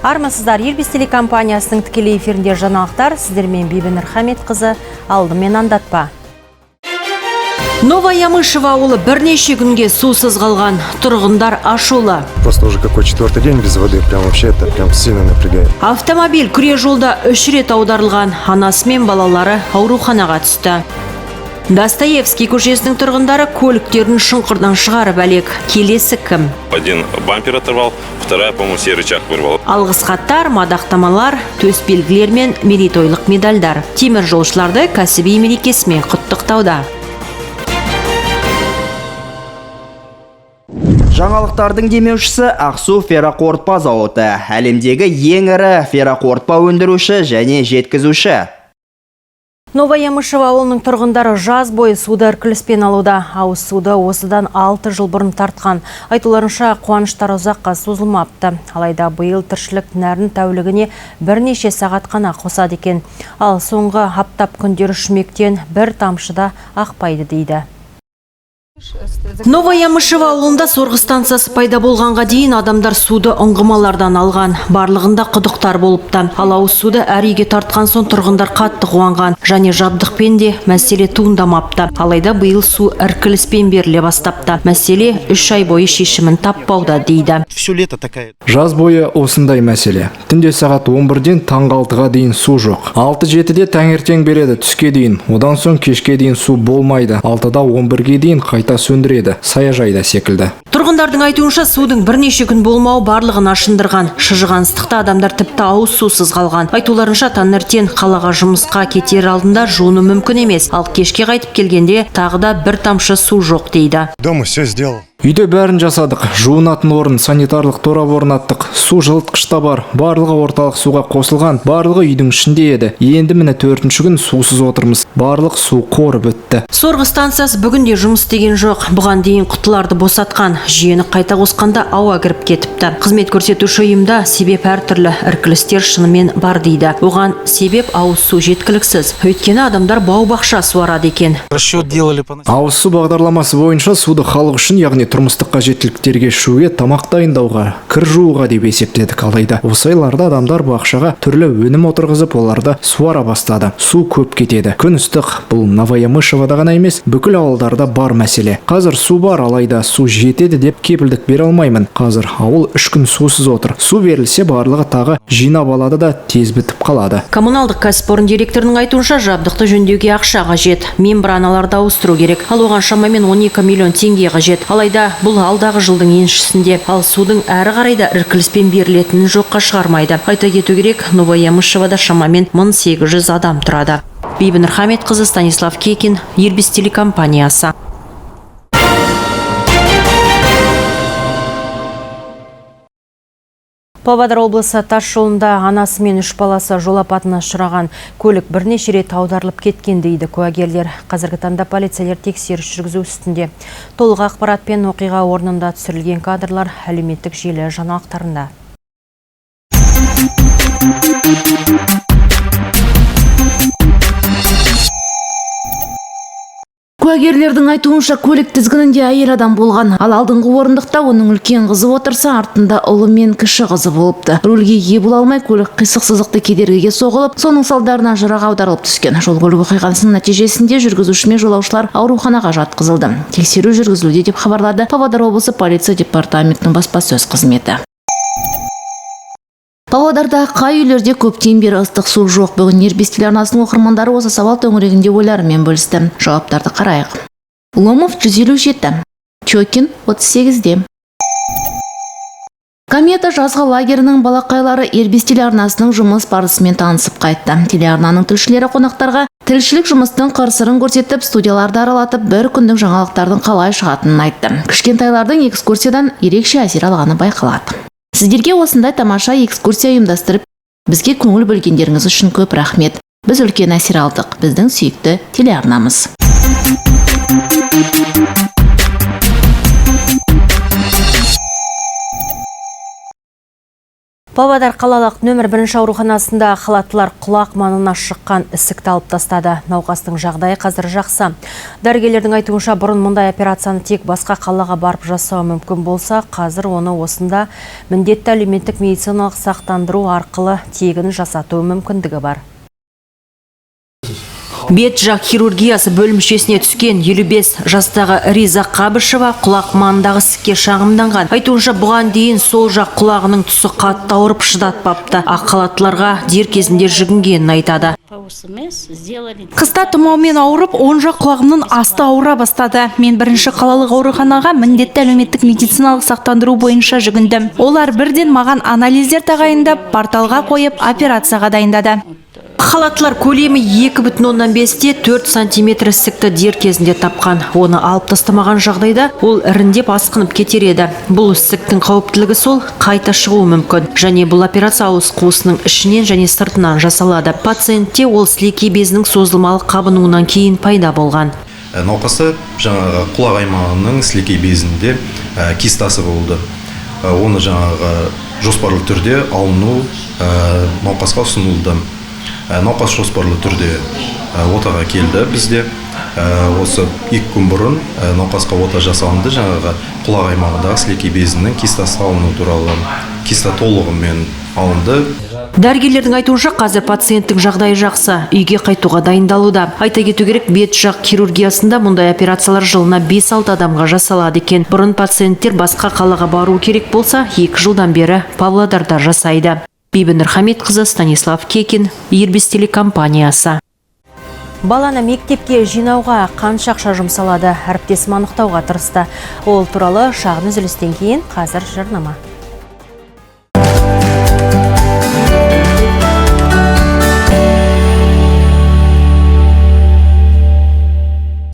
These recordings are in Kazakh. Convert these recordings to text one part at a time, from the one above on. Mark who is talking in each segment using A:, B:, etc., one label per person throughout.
A: Армысыздар, Ербис телекомпаниясының тікелей эфирінде жаңалықтар. Сіздермен Бибінұр Хамитқызы, алдымен андатпа. Новая Ямышева ауылы бірнеше күнге сусыз қалған, тұрғындар ашулы.
B: Просто уже какой четвертый день без воды, прям вообще это прям сильно напрягает.
A: Автомобиль күре жолда 3 рет аударылған, анасы мен балалары ауруханаға түсті. Достоевский көшесінің тұрғындары көліктерін шұңқырдан шығарып әлек. Келесі кім?
C: Один бампер оторвал, вторая, по-моему, серый рычаг вырвал.
A: Алғыс хаттар, мадақтамалар, төс белгілер мен мерейтойлық медальдар. Темір жолшыларды кәсіби мерекесімен құттықтауда.
D: Жаңалықтардың демеушісі Ақсу ферроқорытпа зауыты. Әлемдегі ең ірі ферроқорытпа өндіруші және жеткізуші.
A: Новая Ямышева ауылының тұрғындары жаз бойы суды іркіліспен алуда. Ауыз суды осыдан 6 жыл бұрын тартқан. Айтуларынша қуаныштар ұзаққа созылмапты. Алайда биыл тіршілік нәрін тәулігіне бірнеше сағат қана қосады екен. Ал соңғы аптап күндері шүмектен бір тамшыда ақпайды дейді. Новая Ямышева ауылында сорғы станциясы пайда болғанға дейін адамдар суды ұңғымалардан алған. Барлығында құдықтар болыпты. Ал ауыз суды әр үйге тартқан соң тұрғындар қатты қуанған. Және жабдықпен де мәселе туындамапты. Алайда биыл су іркіліспен беріле бастапты. Мәселе 3 ай бойы шешімін таппауда дейді.
E: Жаз бойы осындай мәселе. Түнде сағат 11-ден таңғы 6-ға дейін су жоқ. 6-7-де таңертең береді түске дейін. Одан соң кешке дейін су болмайды. 6-да 11-ге дейін қайта сөндіреді, саяжайда секілді.
A: Тұрғындардың айтуынша судың бірнеше күн болмауы барлығын ашындырған. Шыжыған ыстықта адамдар тіпті ауыз сусыз қалған. Айтуларынша таңертең қалаға жұмысқа кетер алдында жуыну мүмкін емес. Ал кешке қайтып келгенде тағы да бір тамшы су жоқ дейді.
B: Дома все сделал.
E: Үйде бәрін жасадық. Жуынатын орын, санитарлық торап орнаттық. Су жылытқышта бар. Барлығы орталық суға қосылған. Барлығы үйдің ішінде еді. Енді міне 4-ші күн сусыз отырмыз. Барлық су қоры бітті.
A: Сорғы станциясы бүгінде жұмыс істеген жоқ. Бұған дейін құтыларды босатқан. Жүйені қайта қосқанда ауа кіріп кетіпті. Қызмет көрсетуші ұйымда себеп әртүрлі іркілістер шынымен бар дейді. Оған себеп ауыз су жеткіліксіз. Өйткені адамдар бау-бақша суарады екен.
E: Ауыз су бағдарламасы бойынша суды халық үшін, яғни тұрмыстық қажеттіліктерге ішуге, тамақ дайындауға, кір жууға деп есептедік. Алайда осы айларда адамдар бақшаға түрлі өнім отырғызып, оларды суара бастады. Су көп кетеді. Күн ыстық. Бұл Новая Ямышевада ғана емес, бүкіл ауылдарда бар мәселе. Қазір су бар, алайда су жетеді деп кепілдік бере алмаймын. Қазір ауыл 3 күн сусыз отыр. Су берілсе барлығы тағы жинап алады да тез бітіп қалады.
A: Коммуналдық кәсіпорын директорының айтуынша жабдықты жөндеуге ақша қажет. Мембраналарды ауыстыру керек. Ал оған шамамен 12 миллион теңге қажет. Алайда бұл алдағы жылдың еншісінде. Ал судың әрі қарайда іркіліспен берілетінін жоққа шығармайды. Айта кету керек, Новая Ямышевада шамамен 1800 адам тұрады. Бибінұр Хамитқызы, Станислав Кекин, Ербис телекомпаниясы. Павлодар облысы тас жолында анасы мен 3 баласы жол апатына ұшыраған. Көлік бірнеше рет аударылып кеткен дейді куәгерлер. Қазіргі таңда полицейлер тексеріс жүргізу үстінде. Толық ақпаратпен оқиға орнында түсірілген кадрлар әлеуметтік желі жаңалықтарында.
F: Куәгерлердің айтуынша көлік тізгінінде әйел адам болған. Ал алдыңғы орындықта оның үлкен қызы отырса, артында ұлы мен кіші қызы болыпты. Рөлге ие бола алмай көлік қисық сызықты кедергіге соғылып, соның салдарынан жыраға аударылып түскен. Жол көлік оқиғасының нәтижесінде жүргізуші мен жолаушылар ауруханаға жатқызылды. Тексеру жүргізілуде деп хабарлады Павлодар облысы полиция департаментінің баспасөз қызметі. Павлодарда қай үйлерде көптен бері ыстық су жоқ? Бүгін Ербис телеарнасының оқырмандары осы сауал төңірегінде ойларымен бөлісті. Жауаптарды қарайық. Ломов 157, Чокин 38-де. Комета жазғы лагерінің балақайлары Ербис телеарнасының жұмыс барысымен танысып қайтты. Телеарнаның тілшілері қонақтарға тілшілік жұмыстың қыр-сырын көрсетіп, студияларды аралатып, бір күндің жаңалықтардың қалай шығатынын айтты. Кішкентайлардың экскурсиядан ерекше әсер алғаны байқалады. Сіздерге осындай тамаша экскурсия ұйымдастырып, бізге көңіл бөлгендеріңіз үшін көп рахмет. Біз үлкен әсер алдық. Біздің сүйікті телеарнамыз.
A: Павлодар қалалық нөмір 1 ауруханасында халаттылар құлақ маңына шыққан ісікті алып тастады. Науқастың жағдайы қазір жақсы. Дәрігерлердің айтуынша, бұрын мұндай операцияны тек басқа қалаға барып жасау мүмкін болса, қазір оны осында міндетті әлеуметтік медициналық сақтандыру арқылы тегін жасату мүмкіндігі бар. Бет жақ хирургиясы бөлімшесіне түскен 55 жастағы Риза Қабышева құлақ маңындағы ісікке шағымданған. Айтуынша, бұған дейін сол жақ құлағының тұсы қатты ауырып шыдатпапты. Ақ халаттыларға дер кезінде жүгінгенін айтады.
G: Қыста тұмаумен ауырып, оң жақ құлағымның асты ауыра бастады. Мен бірінші қалалық ауруханаға міндетті әлеуметтік медициналық сақтандыру бойынша жүгіндім. Олар бірден маған анализдер тағайындап, порталға қойып, операцияға дайындады.
A: Халаттылар көлемі 2,5-те 4 сантиметр ісікті дер кезінде тапқан. Оны алып тастамаған жағдайда ол іріндеп асқынып кетер еді. Бұл ісіктің қауіптілігі сол, қайта шығуы мүмкін. Және бұл операция ауыз қуысының ішінен және сыртынан жасалады. Пациентте ол сілекей безінің созылмалы қабынуынан кейін пайда болған.
H: Науқаста жаңағы құлақ аймағының сілекей безінде кистасы болды. Оны жаңағы жоспарлы түрде алыну науқасқа ұсынылды. Науқас жоспарлы түрде отаға келді бізде. Осы 2 күн бұрын науқасқа ота жасалынды. Жаңағы құлақ аймағындағы сілекей безінің кистасы алыну туралы. Киста толығымен алынды.
A: Дәрігерлердің айтуынша, қазір пациенттің жағдайы жақсы, үйге қайтуға дайындалуда. Айта кету керек, бет жақ хирургиясында мұндай операциялар жылына 5-6 адамға жасалады екен. Бұрын пациенттер басқа қалаға бару керек болса, 2 жылдан бері Павлодарда жасайды. Бибінұр Хамитқызы, Станислав Кекин, Ирбис телекомпаниясы. Баланы мектепке жинауға қанша ақша жұмсалады, әріптесім анықтауға тырысты. Ол туралы шағын үзілістен кейін қазір жарнама.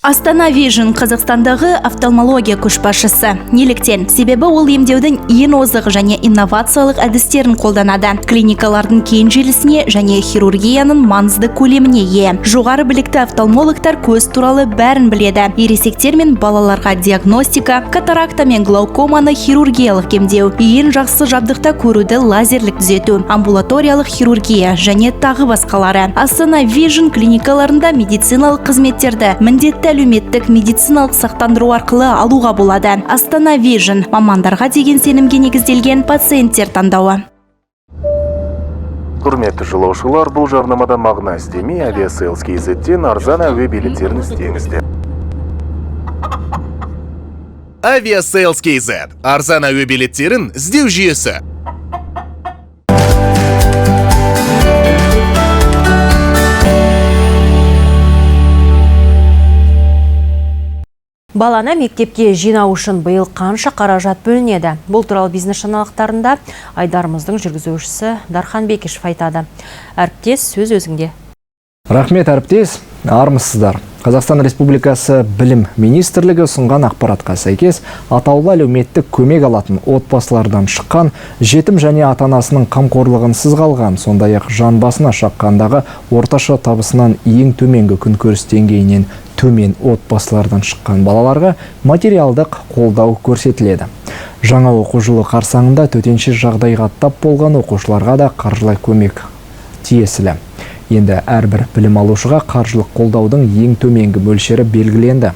G: Астана Vision Қазақстандағы офтальмология көшбасшысы. Неліктен? Себебі ол емдеудің ең озық және инновациялық әдістерін қолданады. Клиникалардың кең желісіне және хирургияның маңызды көлеміне ие. Жоғары білікті офтальмологтар көз туралы бәрін біледі. Ересектер мен балаларға диагностика, катаракта мен глаукоманы хирургиялық емдеу, ең жақсы жабдықта көруді лазерлік түзету, амбулаториялық хирургия және тағы басқалары. Астана Vision клиникаларында медициналық қызметтерді міндетті әлеуметтік медициналық сақтандыру арқылы алуға болады. Астана Vision мамандарға деген сенімге негізделген пациенттер таңдауы.
B: Құрметті жолаушылар, бұл жарнамада мағына іздемей Aviasales KZ-тен арзан әуе билеттерін іздеңіздер.
I: Aviasales KZ арзан әуе билеттерін іздеу жүйесі.
A: Баланы мектепке жинау үшін биыл қанша қаражат бөлінеді? Бұл туралы бизнес жаңалықтарында айдарымыздың жүргізушісі Дархан Бекешев айтады. Әріптес, сөз өзіңде.
E: Рахмет, әріптес, армысыздар. Қазақстан Республикасы Білім Министрлігі ұсынған ақпаратқа сәйкес, атаулы әлеуметтік көмек алатын отбасылардан шыққан, жетім және ата-анасының қамқорлығынсыз қалған, сондай-ақ жан басына шаққандағы орташа табысынан ең төменгі күнкөріс деңгейінен төмен отбасылардан шыққан балаларға материалдық қолдау көрсетіледі. Жаңа оқу жылы қарсаңында төтенше жағдайға тап болған оқушыларға да қаржылай көмек тиесілі. Енді әрбір білім алушыға қаржылық қолдаудың ең төменгі мөлшері белгіленді.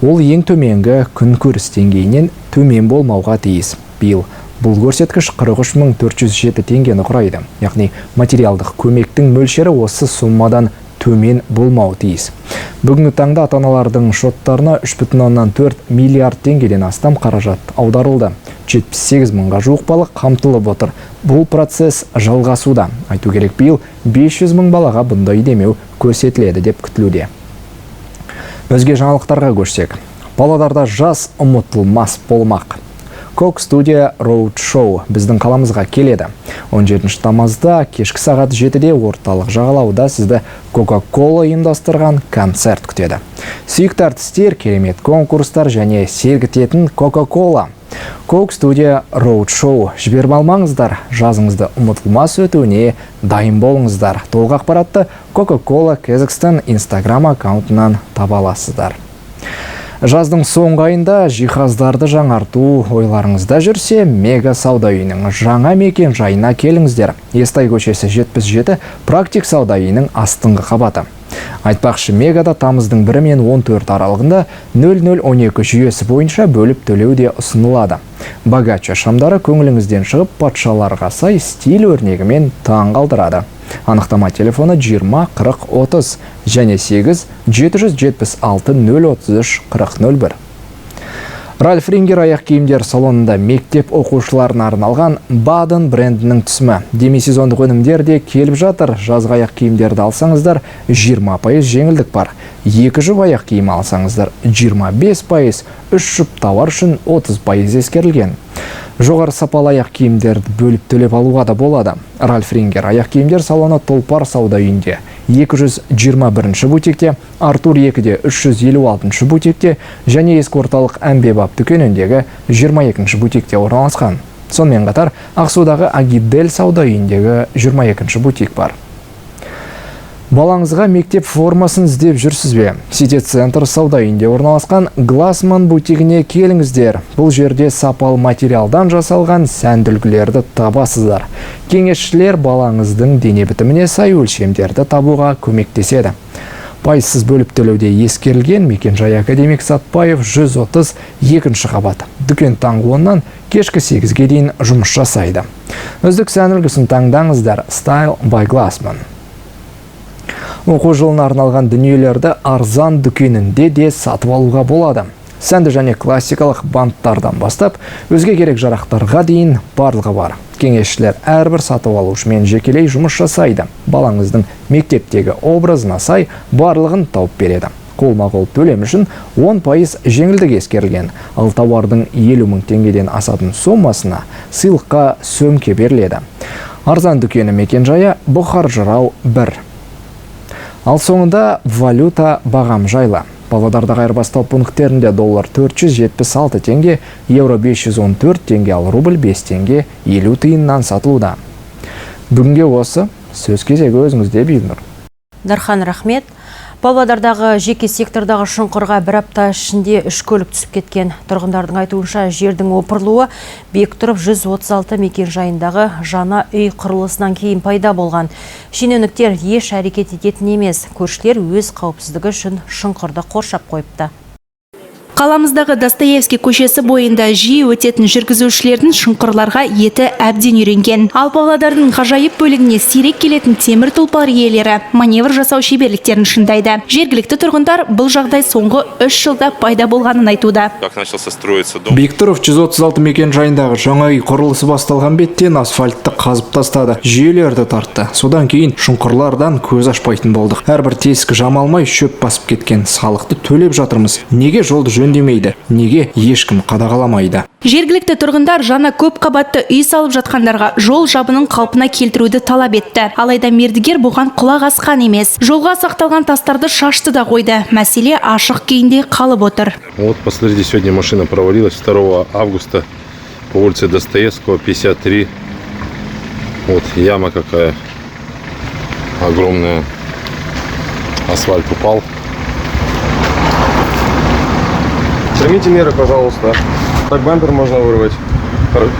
E: Ол ең төменгі күнкөріс деңгейінен төмен болмауға тиіс. Биыл бұл көрсеткіш 43.407 теңгені құрайды. Яғни материалдық көмектің мөлшері осы суммадан төмен болмау тиіс. Бүгінгі таңда ата-аналардың шоттарына 3,4 миллиард теңгеден астам қаражат аударылды. 78 мыңға жуық бала қамтылып отыр. Бұл процесс жалғасуда. Айту керек, биыл 500 мың балаға бұндай демеу көрсетіледі деп күтілуде. Өзге жаңалықтарға көшсек. Павлодарда жас ұмытылмас болмақ. Кок студия Road Show біздің қаламызға келеді. 17 тамызда кешкі сағат 7-де орталық жағалауда сізді Coca-Cola ұйымдастырған концерт күтеді. Сүйікті әртістер, керемет конкурстар және сергітетін Coca-Cola. Кок студия Road Show. Жіберіп алмаңыздар, жазыңызды ұмытылмас өтуіне дайын болыңыздар. Толық ақпаратты Coca-Cola Kazakhstan Instagram аккаунтынан таба аласыздар. Жаздың соңғы айында жиһаздарды жаңарту ойларыңызда жүрсе, Мега сауда үйінің жаңа мекен жайына келіңіздер. Естай көшесі 77 практик сауда үйінің астыңғы қабаты. Айтпақшы, Мегада тамыздың 1 мен 14 аралығында 0012 жүйесі бойынша бөліп төлеу де ұсынылады. Богаччо шамдары көңіліңізден шығып, патшаларға сай стиль өрнегімен таң қалдырады. Анықтама телефоны 20 40 30 және 8 776 033 4001. Ральф Рингер аяқ киімдер салонында мектеп оқушыларына арналған Баден брендінің түсімі. Демисезондық өнімдер де келіп жатыр. Жазғы аяқ киімдерді алсаңыздар 20% жеңілдік бар. 2 жұп аяқ киім алсаңыздар 25%, 3 жұп тауар үшін 30% ескерілген. Жоғары сапалы аяқ киімдерді бөліп төлеп алуға да болады. Ральф Рингер аяқ киімдер салоны Тұлпар сауда үйінде 221 бутикте, Артур 2-де 356 бутикте және ескі орталық Әмбебап дүкеніндегі 22 бутикте орналасқан. Сонымен қатар Ақсудағы Агидель сауда үйіндегі 22 бутик бар. Балаңызға мектеп формасын іздеп жүрсіз бе? Сити Центр сауда үйінде орналасқан Глассман бутигіне келіңіздер. Бұл жерде сапалы материалдан жасалған сәнді үлгілерді табасыздар. Кеңесшілер балаңыздың дене бітіміне сай өлшемдерді табуға көмектеседі. Пайсыз бөліп төлеуде ескерілген мекен-жай Академик Сатпаев 132 қабат. Дүкен таңғы 10-нан кешкі 8-ге дейін жұмыс жасайды. Үздік сән үлгісін таңдаңыздар. Style by Glassman. Оқу жылына арналған дүниелерді арзан дүкенінде де сатып алуға болады. Сәнді және классикалық банттардан бастап, өзге керек жарақтарға дейін барлығы бар. Кеңесшілер әрбір сатып алушымен жекелей жұмыс жасайды. Балаңыздың мектептегі образына сай барлығын тауып береді. Қолма-қол төлем үшін 10% жеңілдік ескерілген. Ал тауардың 50 000 теңгеден асатын сомасына сыйлыққа сөмке беріледі. Арзан дүкені мекен-жайы Бұхар Жырау 1. Ал соңында валюта бағам жайлы. Павлодардағы айырбастау пункттерінде доллар 476 теңге, евро 514 теңге, ал рубль 5 теңге 50 тиыннан сатылуда. Бүгінге осы, сөз кезегі өзіңізде, Бейнұр.
A: Дархан, рахмет. Павлодардағы жеке сектордағы шұңқырға бір апта ішінде 3 көлік түсіп кеткен. Тұрғындардың айтуынша жердің опырылуы Бектұров 136 мекен жайындағы жаңа үй құрылысынан кейін пайда болған. Шенеуніктер еш әрекет ететін емес. Көршілер өз қауіпсіздігі үшін шұңқырды қоршап қойыпты.
G: Қаламыздағы Достоевский көшесі бойында жиі өтетін жүргізушілердің шұңқырларға еті әбден үйренген. Ал Павлодардың ғажайып бөлігіне сирек келетін темір тұлпар иелері маневр жасау шеберліктерін шыңдайды. Жергілікті тұрғындар бұл жағдай соңғы 3 жылда пайда болғанын айтуда.
E: Бектұров 136 мекен жайындағы жаңа үй құрылысы басталған беттен асфальтты қазып тастады, жүйелерді тартты. Содан кейін шұңқырлардан көз ашпайтын болдық. Әрбір тесік жамалмай шөп басып кеткен. Салықты төлеп жатырмыз. Неге жолды жөндемейді? Неге ешкім қадағаламайды?
G: Жергілікті тұрғындар жаңа көп қабатты үй салып жатқандарға жол жабынын қалпына келтіруді талап етті. Алайда мердігер бұған құлақ асқан емес. Жолға сақталған тастарды шашты да қойды. Мәселе ашық күйінде қалып отыр.
C: Вот, посмотрите, сегодня машина провалилась 2 августа по улице Достоевского, 53. Вот яма какая огромная. Асфальт упал.
J: Примите меры, пожалуйста. Так бампер можно вырвать.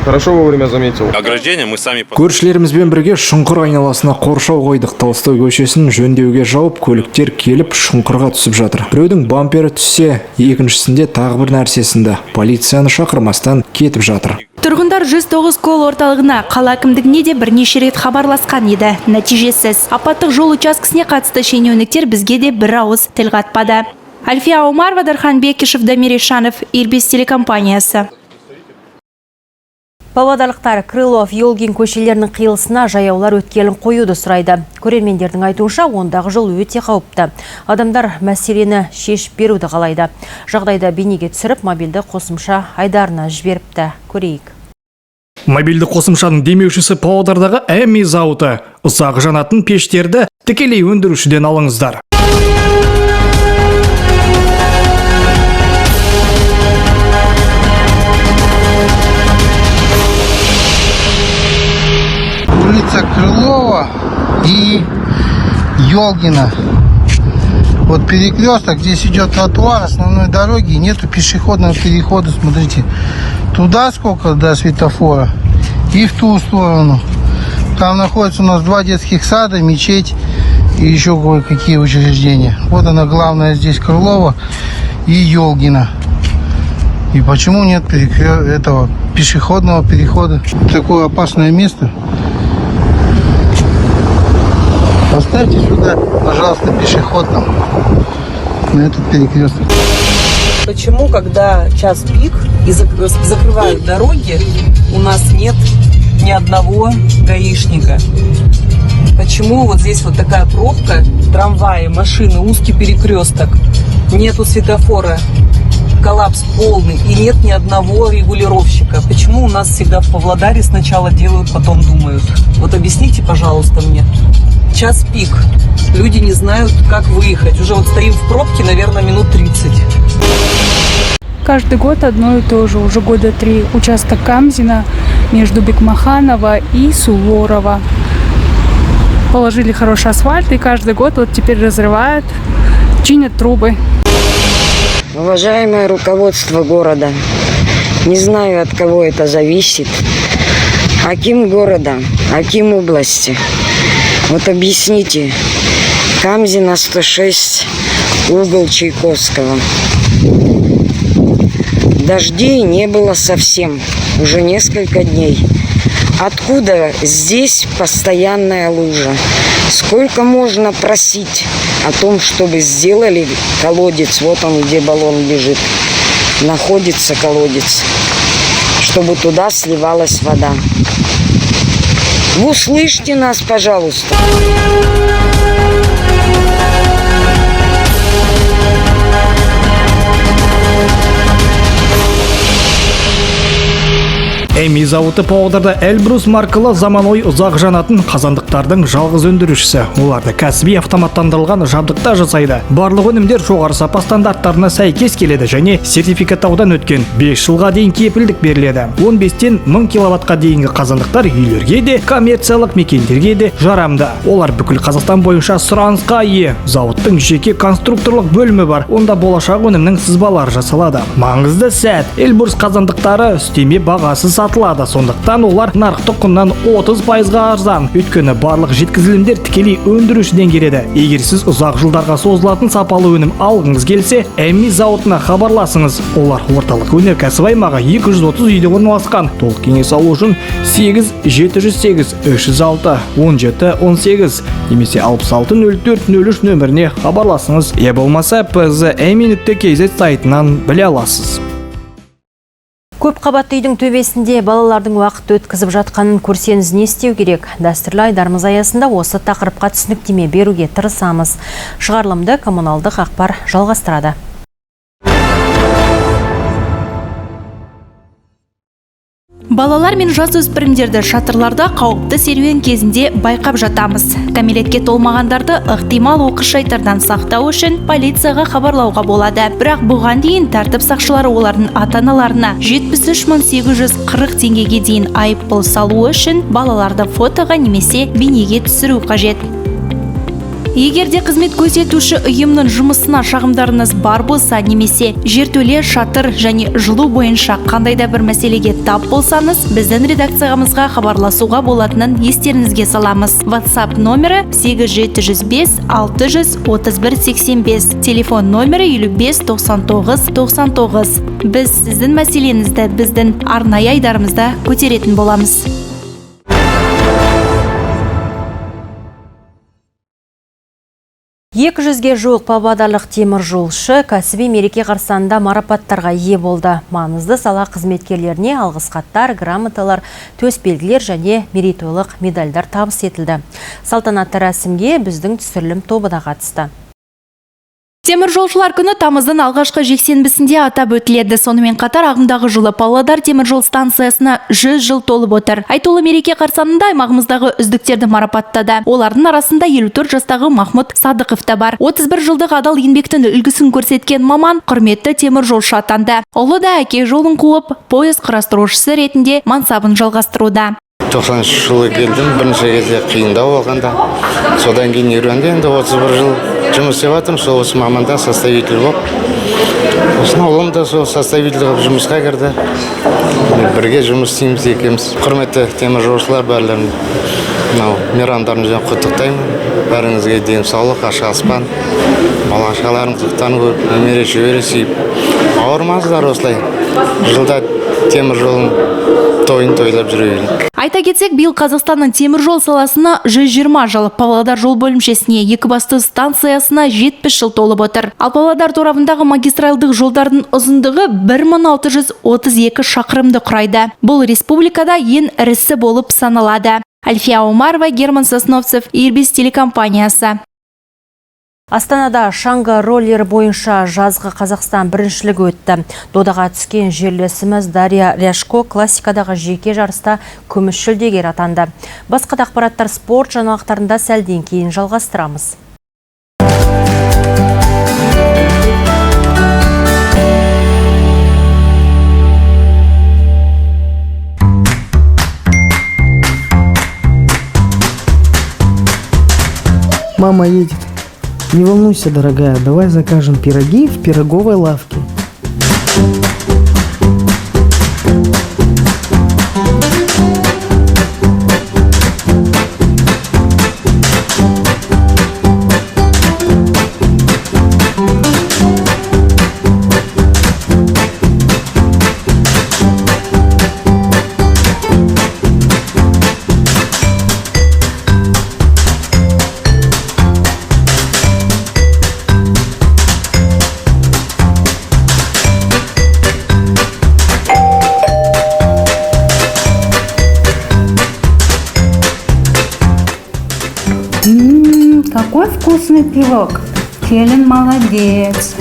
J: Хорошо вовремя заметил.
C: Ограждение мы сами...
E: Көршілерімізбен бірге шұңқыр айналасына қоршау қойдық. Толстой көшесін жөндеуге жауып, көліктер келіп шұңқырға түсіп жатыр. Біреудің бампері түссе, екіншісінде тағы бір нәрсесінде. Полицияны шақырмастан кетіп жатыр.
G: Тұрғындар 109 кол орталығына, қала әкімдігіне де бірнеше рет хабарласқан еді. Нәтижесіз. Апаттық жол учаскесіне қатысты шенеуніктер бізге де бір ауыз тіл қатпады. Альфия Омарова, Дархан Бекишев, Дамир Ишанов, Ирбис телекомпаниясы.
A: Павлодарлықтар Крылов, Елгин көшелерінің қиылысына жаяулар өткелін қоюды сұрайды. Көрермендердің айтуынша, ондағы жол өте қауіпті. Адамдар мәселені шешіп беруді қалайды. Жағдайда бейнеге түсіріп, мобильді қосымша айдарына жіберіпті. Көрейік.
K: Мобильді қосымшаның демеушісі Павлодардағы Әми зауыты. Ұсақ жанатын пештерді тікелей өндірушіден алыңыздар.
L: Улица Крылова и Елгина. Вот перекресток, здесь идет тротуар основной дороги, нету пешеходного перехода, смотрите. Туда сколько до светофора и в ту сторону. Там находится у нас 2 детских сада, мечеть и еще кое-какие учреждения. Вот она главная здесь Крылова и Ёлгина. И почему нет этого пешеходного перехода? Такое опасное место. Поставьте сюда, пожалуйста, пешеход нам на этот перекресток.
M: Почему, когда час пик и закрывают дороги, у нас нет ни одного гаишника? Почему вот здесь вот такая пробка, трамваи, машины, узкий перекресток, нету светофора, коллапс полный и нет ни одного регулировщика? Почему у нас всегда в Павлодаре сначала делают, потом думают? Вот объясните, пожалуйста, мне. Час пик. Люди не знают, как выехать. Уже вот стоим в пробке, наверное, минут 30.
N: Каждый год одно и то же. Уже года 3. Участок Камзина между Бекмаханова и Суворова. Положили хороший асфальт, и каждый год вот теперь разрывают, чинят трубы.
O: Уважаемое руководство города, не знаю, от кого это зависит. Аким города, аким области. Вот объясните, Камзина 106, угол Чайковского. Дождей не было совсем, уже несколько дней. Откуда здесь постоянная лужа? Сколько можно просить о том, чтобы сделали колодец, вот он, где баллон лежит, находится колодец, чтобы туда сливалась вода. Вы услышьте нас, пожалуйста.
K: Эми зауыты Павлодарда Эльбрус маркалы заманауи ұзақ жанатын қазандықтардың жалғыз өндірушісі. Оларды кәсіби автоматтандырылған жабдықта жасайды. Барлық өнімдер жоғары сапа стандарттарына сәйкес келеді және сертификаттаудан өткен 5 жылға дейін кепілдік беріледі. 15-тен 1000 киловаттқа дейінгі қазандықтар үйлерге де, коммерциялық мекендерге де жарамды. Олар бүкіл Қазақстан бойынша сұранысқа ие. Зауыттың жеке конструкторлық бөлімі бар. Онда болашақ өнімнің сызбалары жасалады. Маңызды сәт, Эльбрус қазандықтары үстеме бағасы сатылады. Сондықтан олар нарықтық құннан 30%-ға арзан. Өйткені барлық жеткізілімдер тікелей өндірушіден келеді. Егер сіз ұзақ жылдарға созылатын сапалы өнім алғыңыз келсе, Эми зауытына хабарласыңыз. Олар орталық өнеркәсіп аймағы 230 үйде орналасқан. Толық кеңес алу үшін 8 708 306 17 18 немесе 66 04 03 нөміріне хабарласыңыз. Болмаса pzemi.kz сайтынан біле аласыз.
A: Көп қабатты үйдің төбесінде балалардың уақыт өткізіп жатқанын көрсеңіз не істеу керек? Дәстүрлі айдарымыз аясында осы тақырыпқа түсініктеме беруге тырысамыз. Шығарылымды коммуналдық ақпар жалғастырады.
G: Балалар мен жасөспірімдерді шатырларда қауіпті серуен кезінде байқап жатамыз. Кәмелетке толмағандарды ықтимал оқыс жайттардан сақтау үшін полицияға хабарлауға болады. Бірақ бұған дейін тәртіп сақшылары олардың ата-аналарына 73.840 теңгеге дейін айыппұл салу үшін балаларды фотоға немесе бейнеге түсіру қажет. Егер де қызмет көрсетуші ұйымның жұмысына шағымдарыңыз бар болса, немесе жертөле, шатыр және жылу бойынша қандай да бір мәселеге тап болсаңыз, біздің редакциямызға хабарласуға болатынын естеріңізге саламыз. WhatsApp номері 8705 631 85, телефон номері 55 99 99. Біз сіздің мәселеңізді біздің арнайы айдарымызда көтеретін боламыз.
A: 200-ге жуық павлодарлық теміржолшы кәсіби мереке қарсаңында марапаттарға ие болды. Маңызды сала қызметкерлеріне алғыс хаттар, грамоталар, төсбелгілер және мерейтойлық медальдар табыс етілді. Салтанатты рәсімге біздің түсірілім тобы да қатысты.
G: Темір жолшылар күні тамыздың алғашқы жексенбісінде атап өтіледі. Сонымен қатар ағымдағы жылы Павлодар темір жол станциясына 100 жыл толып отыр. Айтулы мереке қарсаңында аймағымыздағы үздіктерді марапаттады. Олардың арасында 54 жастағы Махмұт Садықов та бар. 31 жылдық адал еңбектің үлгісін көрсеткен маман құрметті темір жолшы атанды. Ұлы да әке жолын қуып, поезд құрастырушысы ретінде мансабын жалғастыруда.
P: 90 жылы келдім, бірінші кезде қиындау болғанда, содан кейін үйренді, енді 31 жыл жұмыс істеп жатырмын, сол осы маманда составитель болып. Осыны ұлым да сол составитель болып жұмысқа кірді. Бірге жұмыс істейміз екеуміз. Құрметті теміржолшылар барларын мынау мейрамдарыңызбен құттықтаймын. Бәріңізге денсаулық, ашық аспан, бала-шағаларыңыздықтан көп, немере шөбере сүйіп. Ауырмаңыздар осылай. Жылда темір жолын тойын тойлап жүре берейік.
G: Айта кетсек, биыл Қазақстанның темір жол саласына 120 жыл, Павлодар жол бөлімшесіне Екібастұз станциясына 70 жыл толып отыр. Ал Павлодар торабындағы магистральдық жолдардың ұзындығы 1632 шақырымды құрайды. Бұл республикада ең ірісі болып саналады. Альфия Омарова, Герман Сосновцев, Ирбис телекомпаниясы.
A: Астанада шаңғы роллер бойынша жазғы Қазақстан біріншілігі өтті. Додаға түскен жерлесіміз Дарья Ряшко классикадағы жеке жарыста күміс жүлдегер атанды. Басқа да ақпараттар спорт жаңалықтарында сәлден кейін жалғастырамыз.
Q: Мама едет. Не волнуйся, дорогая, давай закажем пироги в пироговой лавке.
R: Какой вкусный пирог. Келин молодец.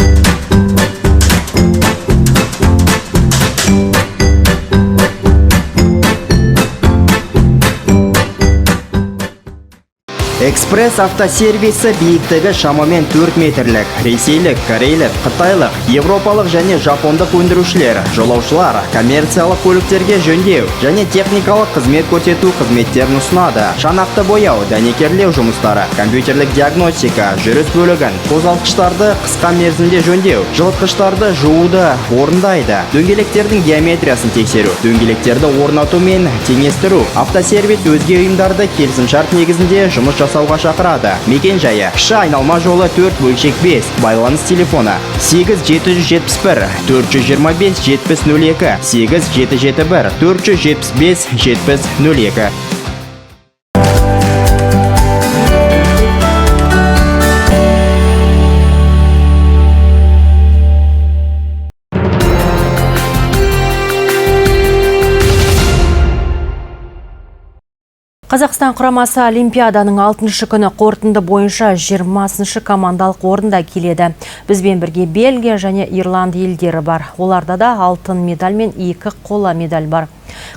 D: Экспресс автосервисі биіктігі шамамен 4 метрлік. Ресейлік, корейлік, қытайлық, европалық және жапондық өндірушілер, жолаушылар, коммерциялық көліктерге жөндеу және техникалық қызмет көрсету қызметтерін ұсынады. Шанақты бояу, дәнекерлеу жұмыстары, компьютерлік диагностика, жүріс бөлігін, қозғалтқыштарды қысқа мерзімде жөндеу, жылытқыштарды жууды орындайды. Дөңгелектердің геометриясын тексеру, дөңгелектерді орнату мен теңестіру. Автосервис өзге ұйымдарды келісімшарт негізінде жұмыс жасауға шақырады. Мекен жайы кіші айналма жолы 4/5. Байланыс телефоны 8771 425 7002 8771 475 7002.
A: Қазақстан құрамасы Олимпиаданың 6-шы күні қорытынды бойынша 20-шы командалық орында келеді. Бізбен бірге Бельгия және Ирланд елдері бар. Оларда да алтын медаль мен 2 қола медаль бар.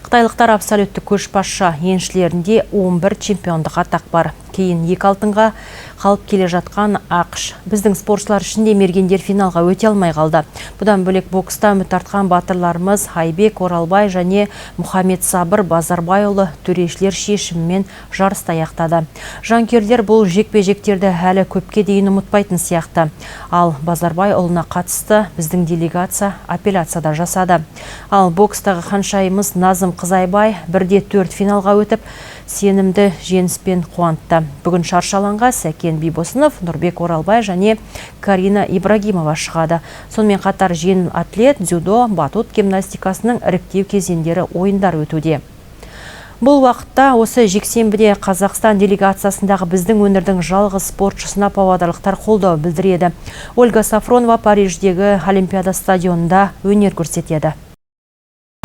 A: Қытайлықтар абсолютті көшбасшы, еншілерінде 11 чемпиондық атақ бар. Кейін 2 алтынға қалып келе жатқан ақш. Біздің спортшылар ішінде мергендер финалға өте алмай қалды. Бұдан бөлек бокста үміт артқан батырларымыз Айбек Оралбай және Мұхаммед Сабыр Базарбайұлы төрешілер шешімімен жарысты аяқтады. Жанкүйерлер бұл жекпе-жектерді әлі көпке дейін ұмытпайтын сияқты. Ал Базарбай ұлына қатысты біздің делегация апелляцияда жасады. Ал бокстағы ханшайымыз Назым Қызайбай 1-4 финалға өтіп, сенімді жеңіспен қуантты. Бүгін шаршаланға Сәкен Бибосынов, Нұрбек Оралбай және Карина Ибрагимова шығады. Сонымен қатар жеңіл атлет, дзюдо, батут гимнастикасының іріктеу кезеңдері ойындар өтуде. Бұл уақытта осы жексенбіде Қазақстан делегациясындағы біздің өңірдің жалғыз спортшысына павлодарлықтар қолдау білдіреді. Ольга Сафронова Париждегі Олимпиада стадионында өнер көрсетеді.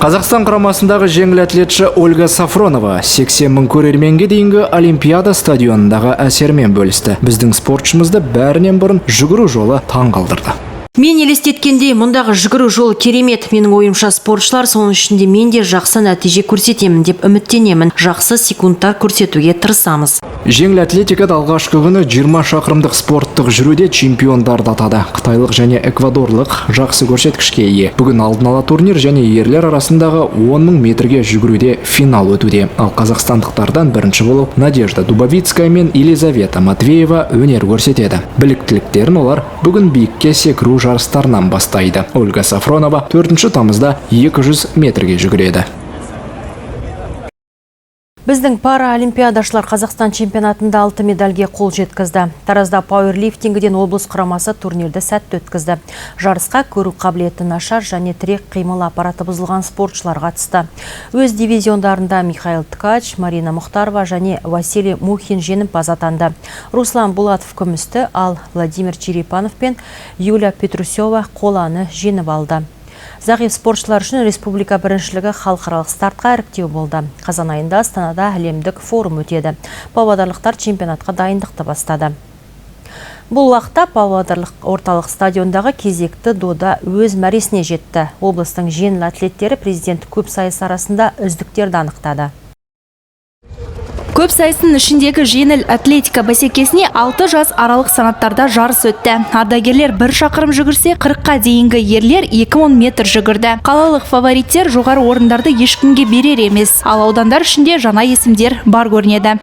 E: Қазақстан құрамасындағы жеңіл атлетші Ольга Сафронова 80 мың көрерменге дейінгі Олимпиада стадионындағы әсермен бөлісті. Біздің спортшымызды бәрінен бұрын жүгіру жолы таң қалдырды.
A: Мен елестеткендей, мұндағы жүгіру жолы керемет. Менің ойымша спортшылар соның ішінде мен де жақсы нәтиже көрсетемін деп үміттенемін. Жақсы секундтар көрсетуге тырысамыз.
E: Жеңіл атлетикада алғашқы күні 20 шақырымдық спорттық жүруде чемпиондарды атады. Қытайлық және эквадорлық жақсы көрсеткішке ие. Бүгін алдын ала турнир және ерлер арасындағы 10.000 метрге жүгіруде финал өтуде. Ал қазақстандықтардан бірінші болып Надежда Дубовицкая мен Елизавета Матвеева өнер көрсетеді. Біліктіліктерін олар бүгін биікке секіру жарыстарынан бастайды. Ольга Сафронова 4 тамызда 200 метрге жүгіреді.
A: Біздің параолимпиадашылар Қазақстан чемпионатында 6 медальге қол жеткізді. Таразда пауэрлифтингіден облыс құрамасы турнирді сәтті өткізді. Жарысқа көру қабілеті нашар және тірек қимыл аппараты бұзылған спортшылар қатысты. Өз дивизиондарында Михаил Ткач, Марина Мұхтарова және Василий Мухин жеңімпаз атанды. Руслан Булатов күмісті, ал Владимир Черепанов пен Юлия Петрусева қоланы жеңіп алды. Зағип спортшылар үшін республика біріншілігі халықаралық стартқа іріктеу болды. Қазан айында Астанада әлемдік форум өтеді. Павлодарлықтар чемпионатқа дайындықты бастады. Бұл уақытта Павлодарлық орталық стадиондағы кезекті дода өз мәресіне жетті. Облыстың жеңіл атлеттері президент көп сайыс арасында үздіктерді анықтады.
G: Көп сайыстың ішіндегі жеңіл атлетика бәсекесіне 6 жас аралық санаттарда жарыс өтті. Ардагерлер 1 шақырым жүгірсе, 40-қа дейінгі ерлер 2010 метр жүгірді. Қалалық фавориттер жоғары орындарды ешкімге берер емес. Ал аудандар ішінде жаңа есімдер бар көрінеді.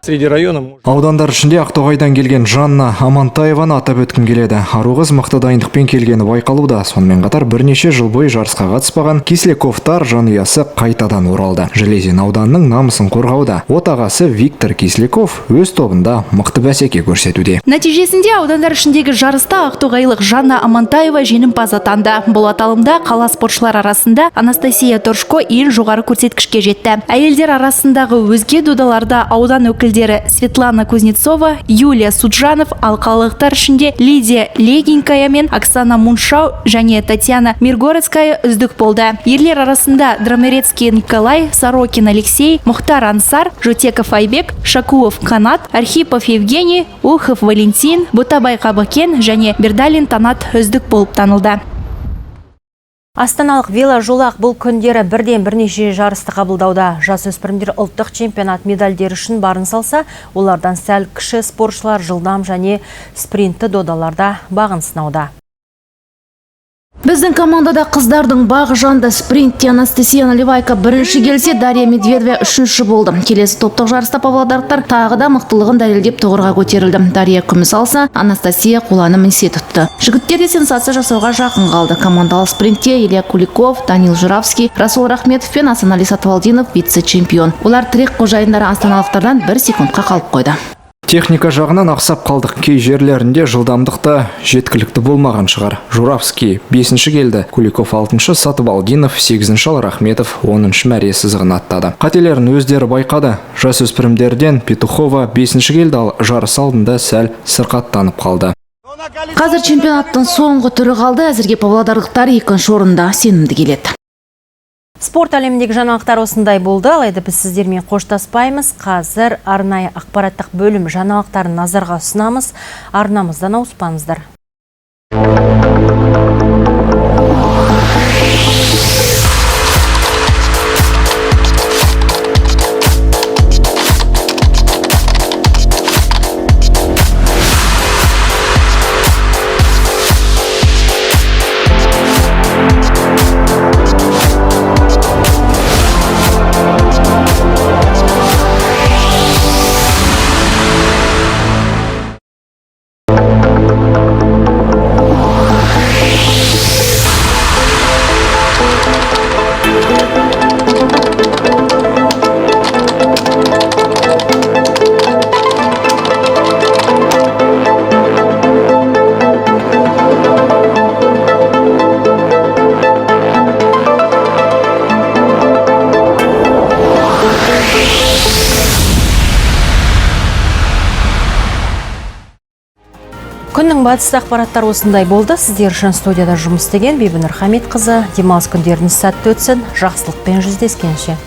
E: Аудандар ішінде Ақтоғайдан келген Жанна Амантаеваны атап өткім келеді. Ару қыз мықты дайындықпен келгені байқалуда. Сонымен қатар бірнеше жыл бойы жарысқа қатыспаған Кисляковтар жанұясы қайтадан оралды. Железин ауданының намысын қорғауда. Отағасы Виктор Кисляков өз тобында мықты бәсеке көрсетуде.
G: Нәтижесінде аудандар ішіндегі жарыста ақтоғайлық Жанна Амантаева жеңімпаз атанды. Бұл аталымда қала спортшылар арасында Анастасия Торшко ең жоғары көрсеткішке жетті. Әйелдер арасындағы өзге додаларда аудан өкілдері Светлана Кузнецова, Юлия Суджанов, ал қалалықтар ішінде Лидия Легенькая мен Оксана Муншау және Татьяна Миргородская үздік болды. Ерлер арасында Драмерецкий Николай, Сорокин Алексей, Мұхтар Ансар, Жутеков Айбек, Шакуов Канат, Архипов Евгений, Ухов Валентин, Бутабай Қабакен және Бердалин Танат үздік болып танылды.
A: Астаналық веложолақ бұл күндері бірден бірнеше жарысты қабылдауда. Жасөспірімдер ұлттық чемпионат медальдері үшін барын салса, олардан сәл кіші спортшылар жылдам және спринтті додаларда бағын сынауда.
F: Біздің командада қыздардың бағы жанды. Спринтте Анастасия Наливайка бірінші келсе, Дарья Медведева үшінші болды. Келесі топтық жарыста павлодарлықтар тағы да мықтылығын дәлелдеп тұғырға көтерілді. Дарья күміс алса, Анастасия қоланы місе тұтты. Жігіттер де сенсация жасауға жақын қалды. Командалық спринтте Илья Куликов, Данил Журавский, Расул Рахметов пен Асанали Сатвалдинов вице-чемпион. Олар трек қожайындары астаналықтардан 1 секундқа қалып қойды.
E: Техника жағынан ақсап қалдық. Кей жерлерінде жылдамдықта жеткілікті болмаған шығар. Журавский 5-ші келді, Куликов 6-шы, Сатыбалдинов 8-ші, ал Рахметов 10-шы мәре сызығын аттады. Қателерін өздері байқады. Жасөспірімдерден Петухова 5-ші келді, ал жарыс алдында сәл сырқаттанып қалды.
F: Қазір чемпионаттың соңғы түрі қалды. Әзірге павлодарлықтар 2-ші орында сенімді келеді.
A: Спорт әлеміндегі жаңалықтар осындай болды. Алайда біз сіздермен қоштаспаймыз. Қазір арнайы ақпараттық бөлім жаңалықтарын назарға ұсынамыз. Арнамыздан ауыспаңыздар. Күннің батыс ақпараттар осындай болды. Сіздер үшін студияда жұмыс істеген Бибінұр Хамитқызы. Демалыс күндеріңіз сәтті өтсін. Жақсылықпен жүздескенше.